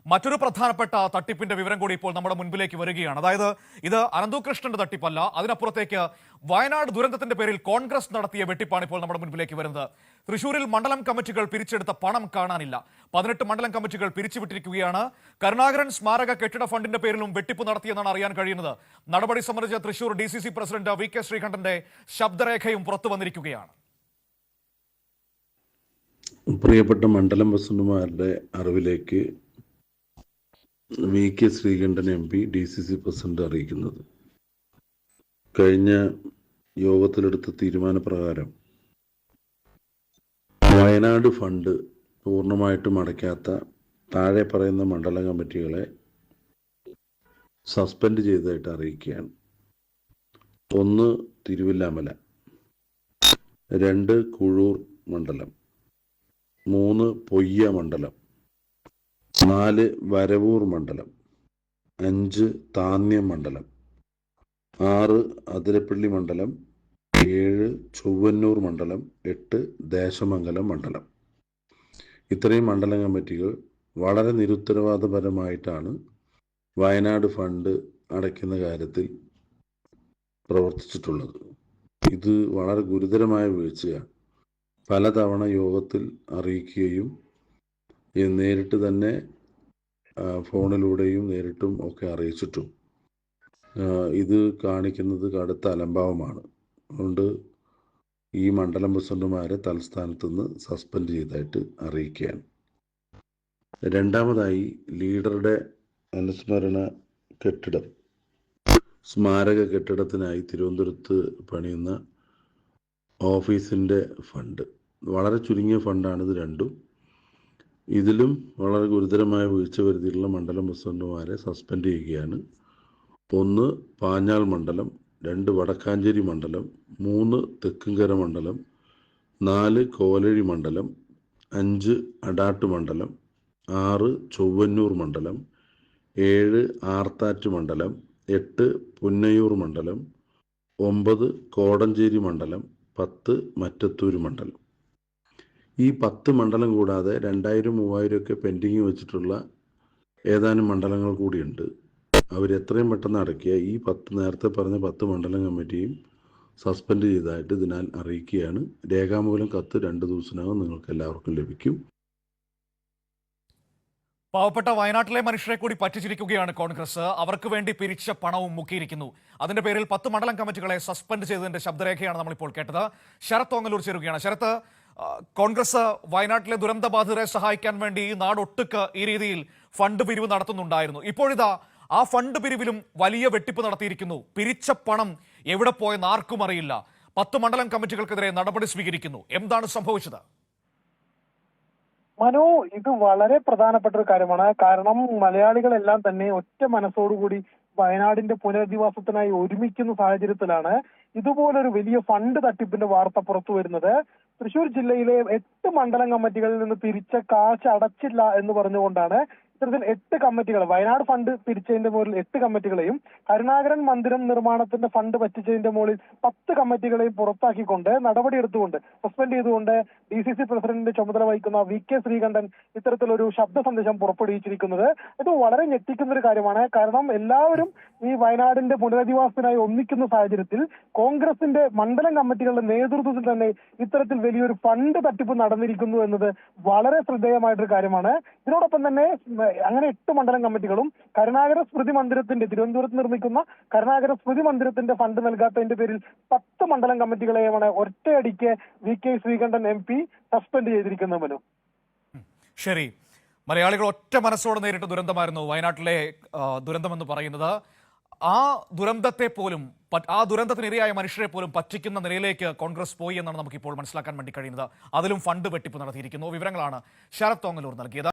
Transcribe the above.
മറ്റൊരു പ്രധാനപ്പെട്ട തട്ടിപ്പിന്റെ വിവരം കൂടി ഇപ്പോൾ നമ്മുടെ മുൻപിലേക്ക് വരികയാണ്. അതായത് ഇത് അനന്തകൃഷ്ണന്റെ തട്ടിപ്പല്ല, അതിനപ്പുറത്തേക്ക് വയനാട് ദുരന്തത്തിന്റെ പേരിൽ കോൺഗ്രസ് നടത്തിയ വെട്ടിപ്പാണ് ഇപ്പോൾ നമ്മുടെ മുൻപിലേക്ക് വരുന്നത്. തൃശൂരിൽ മണ്ഡലം കമ്മിറ്റികൾ പിരിച്ചെടുത്ത പണം കാണാനില്ല. 18 മണ്ഡലം കമ്മിറ്റികൾ പിരിച്ചുവിട്ടിരിക്കുകയാണ്. കരുണാകരൻ സ്മാരക കെട്ടിട ഫണ്ടിന്റെ പേരിലും വെട്ടിപ്പ് നടത്തിയെന്നാണ് അറിയാൻ കഴിയുന്നത്. നടപടി സംബന്ധിച്ച് തൃശൂർ DCC പ്രസിഡന്റ് VK ശ്രീകണ്ഠന്റെ ശബ്ദരേഖയും പുറത്തു വന്നിരിക്കുകയാണ്. പ്രിയപ്പെട്ട മണ്ഡലം പ്രസിഡന്റുമാരുടെ അറിവിലേക്ക് VK Sreekantan MP DCC president അറിയിക്കുന്നത്, കഴിഞ്ഞ യോഗത്തിലെടുത്ത തീരുമാനപ്രകാരം വയനാട് ഫണ്ട് പൂർണ്ണമായിട്ടും അടയ്ക്കാത്ത താഴെ പറയുന്ന മണ്ഡലം കമ്മിറ്റികളെ സസ്പെൻഡ് ചെയ്തതായിട്ട് അറിയിക്കുകയാണ്. 1 തിരുവില്ലാമല, 2 കുഴൂർ മണ്ഡലം, 3 പൊയ്യ മണ്ഡലം, 4 വരവൂർ മണ്ഡലം, 5 താന്യം മണ്ഡലം, 6 അതിരപ്പള്ളി മണ്ഡലം, 7 ചൊവ്വന്നൂർ മണ്ഡലം, 8 ദേശമംഗലം മണ്ഡലം. ഇത്രയും മണ്ഡലം കമ്മിറ്റികൾ വളരെ നിരുത്തരവാദപരമായിട്ടാണ് വയനാട് ഫണ്ട് അടയ്ക്കുന്ന കാര്യത്തിൽ പ്രവർത്തിച്ചിട്ടുള്ളത്. ഇത് വളരെ ഗുരുതരമായ വീഴ്ചയാണ്. പലതവണ യോഗത്തിൽ അറിയിക്കുകയും നേരിട്ട് തന്നെ ഫോണിലൂടെയും നേരിട്ടും ഒക്കെ അറിയിച്ചിട്ടും ഇത് കാണിക്കുന്നത് കടുത്ത അലംഭാവമാണ്. അതുകൊണ്ട് ഈ മണ്ഡലം പ്രസിഡന്റുമാരെ തലസ്ഥാനത്ത് നിന്ന് സസ്പെൻഡ് ചെയ്തതായിട്ട് അറിയിക്കുകയാണ്. രണ്ടാമതായി, ലീഡറുടെ അനുസ്മരണ കെട്ടിടം, സ്മാരക കെട്ടിടത്തിനായി തിരുവനന്തപുരത്ത് പണിയുന്ന ഓഫീസിൻ്റെ ഫണ്ട്, വളരെ ചുരുങ്ങിയ ഫണ്ടാണിത് രണ്ടും. ഇതിലും വളരെ ഗുരുതരമായ വീഴ്ച വരുത്തിയിട്ടുള്ള മണ്ഡലം പ്രസിഡന്റുമാരെ സസ്പെൻഡ് ചെയ്യുകയാണ്. 1 പാഞ്ഞാൾ മണ്ഡലം, 2 വടക്കാഞ്ചേരി മണ്ഡലം, 3 തെക്കുംകര മണ്ഡലം, 4 കോലഴി മണ്ഡലം, 5 അടാട്ട് മണ്ഡലം, 6 ചൊവ്വന്നൂർ മണ്ഡലം, 7 ആർത്താറ്റ് മണ്ഡലം, 8 പുന്നയൂർ മണ്ഡലം, 9 കോടഞ്ചേരി മണ്ഡലം, 10 മറ്റത്തൂർ മണ്ഡലം. ഈ 10 മണ്ഡലം കൂടാതെ 2000, 3000 ഒക്കെ പെൻഡിങ് വെച്ചിട്ടുള്ള ഏതാനും മണ്ഡലങ്ങൾ കൂടിയുണ്ട്. അവരെത്രയും പെട്ടെന്ന് അടക്കിയ ഈ നേരത്തെ പറഞ്ഞ 10 മണ്ഡലം കമ്മിറ്റിയും സസ്പെൻഡ് ചെയ്തതായിട്ട് ഇതിനാൽ അറിയിക്കുകയാണ്. രേഖാമൂലം കത്ത് 2 ദിവസത്തിനകം നിങ്ങൾക്ക് എല്ലാവർക്കും ലഭിക്കും. പാവപ്പെട്ട വയനാട്ടിലെ മനുഷ്യരെ കൂടി പറ്റിച്ചിരിക്കുകയാണ് കോൺഗ്രസ്. അവർക്ക് വേണ്ടി പിരിച്ച പണവും മുക്കിയിരിക്കുന്നു. അതിന്റെ പേരിൽ 10 മണ്ഡലം കമ്മിറ്റികളെ സസ്പെൻഡ് ചെയ്തതിന്റെ ശബ്ദരേഖയാണ് നമ്മളിപ്പോൾ കേട്ടത്. ശരത് ഓങ്ങല്ലൂർ ചേരുകയാണ്. ശരത്ത്, കോൺഗ്രസ് വയനാട്ടിലെ ദുരന്തബാധിതരെ സഹായിക്കാൻ വേണ്ടി ഈ നാടൊട്ടുക്ക് ഈ രീതിയിൽ ഫണ്ട് പിരിവ് നടത്തുന്നുണ്ടായിരുന്നു. ഇപ്പോഴിതാ ആ ഫണ്ട് പിരിവിലും വലിയ വെട്ടിപ്പ് നടത്തിയിരിക്കുന്നു. പിരിച്ച പണം എവിടെ പോയെന്ന് ആർക്കും അറിയില്ല. 10 മണ്ഡലം കമ്മിറ്റികൾക്കെതിരെ നടപടി സ്വീകരിക്കുന്നു. എന്താണ് സംഭവിച്ചത്? മനു, ഇത് വളരെ പ്രധാനപ്പെട്ട ഒരു കാര്യമാണ്. കാരണം മലയാളികളെല്ലാം തന്നെ ഒറ്റ മനസ്സോടുകൂടി വയനാടിന്റെ പുനരധിവാസത്തിനായി ഒരുമിക്കുന്ന സാഹചര്യത്തിലാണ് ഇതുപോലൊരു വലിയ ഫണ്ട് തട്ടിപ്പിന്റെ വാർത്ത പുറത്തു വരുന്നത്. തൃശൂർ ജില്ലയിലെ 8 മണ്ഡലം കമ്മിറ്റികളിൽ നിന്ന് പിരിച്ച കാശ് അടച്ചില്ല എന്ന് പറഞ്ഞുകൊണ്ടാണ് ഇത്തരത്തിൽ 8 കമ്മിറ്റികൾ, വയനാട് ഫണ്ട് പിരിച്ചതിന്റെ മുകളിൽ 8 കമ്മിറ്റികളെയും കരുണാകരൻ മന്ദിരം നിർമ്മാണത്തിന്റെ ഫണ്ട് പറ്റിച്ചതിന്റെ മുകളിൽ 10 കമ്മിറ്റികളെയും പുറത്താക്കിക്കൊണ്ട് നടപടിയെടുത്തുകൊണ്ട് സസ്പെൻഡ് ചെയ്തുകൊണ്ട് DCC പ്രസിഡന്റിന്റെ ചുമതല വഹിക്കുന്ന VK ശ്രീകണ്ഠൻ ഇത്തരത്തിലൊരു ശബ്ദ സന്ദേശം പുറപ്പെടുവിച്ചിരിക്കുന്നത്. ഇത് വളരെ ഞെട്ടിക്കുന്ന ഒരു കാര്യമാണ്. കാരണം എല്ലാവരും ഈ വയനാടിന്റെ പുനരധിവാസത്തിനായി ഒന്നിക്കുന്ന സാഹചര്യത്തിൽ കോൺഗ്രസിന്റെ മണ്ഡലം കമ്മിറ്റികളുടെ നേതൃത്വത്തിൽ തന്നെ ഇത്തരത്തിൽ വലിയൊരു ഫണ്ട് തട്ടിപ്പ് നടന്നിരിക്കുന്നു എന്നത് വളരെ ശ്രദ്ധേയമായിട്ടൊരു കാര്യമാണ്. ഇതിനോടൊപ്പം തന്നെ അങ്ങനെ 8 മണ്ഡലം കമ്മിറ്റികളും കരുണാകര സ്മൃതി മന്ദിരത്തിന്റെ, തിരുവനന്തപുരത്ത് നിർമ്മിക്കുന്ന കരുണാകര സ്മൃതി മന്ദിരത്തിന്റെ ഫണ്ട് നൽകാത്തതിന്റെ പേരിൽ 10 മണ്ഡലം കമ്മിറ്റികളെയാണ് ഒറ്റയടിക്ക് VK ശ്രീകണ്ഠൻ MP സസ്പെൻഡ് ചെയ്തിരിക്കുന്നത്. മനു, ശരി, മലയാളികൾ ഒറ്റ മനസ്സോടെ നേരിട്ട ദുരന്തമായിരുന്നു വയനാട്ടിലെ ദുരന്തമെന്ന് പറയുന്നത്. ആ ദുരന്തത്തെ പോലും, ആ ദുരന്തത്തിനിരയായ മനുഷ്യരെ പോലും പറ്റിക്കുന്ന നിലയിലേക്ക് കോൺഗ്രസ് പോയി എന്നാണ് നമുക്കിപ്പോൾ മനസ്സിലാക്കാൻ വേണ്ടി കഴിയുന്നത്. അതിലും ഫണ്ട് വെട്ടിപ്പ് നടത്തിയിരിക്കുന്നു. വിവരങ്ങളാണ് ശരത് ഓങ്ങല്ലൂർ നൽകിയത്.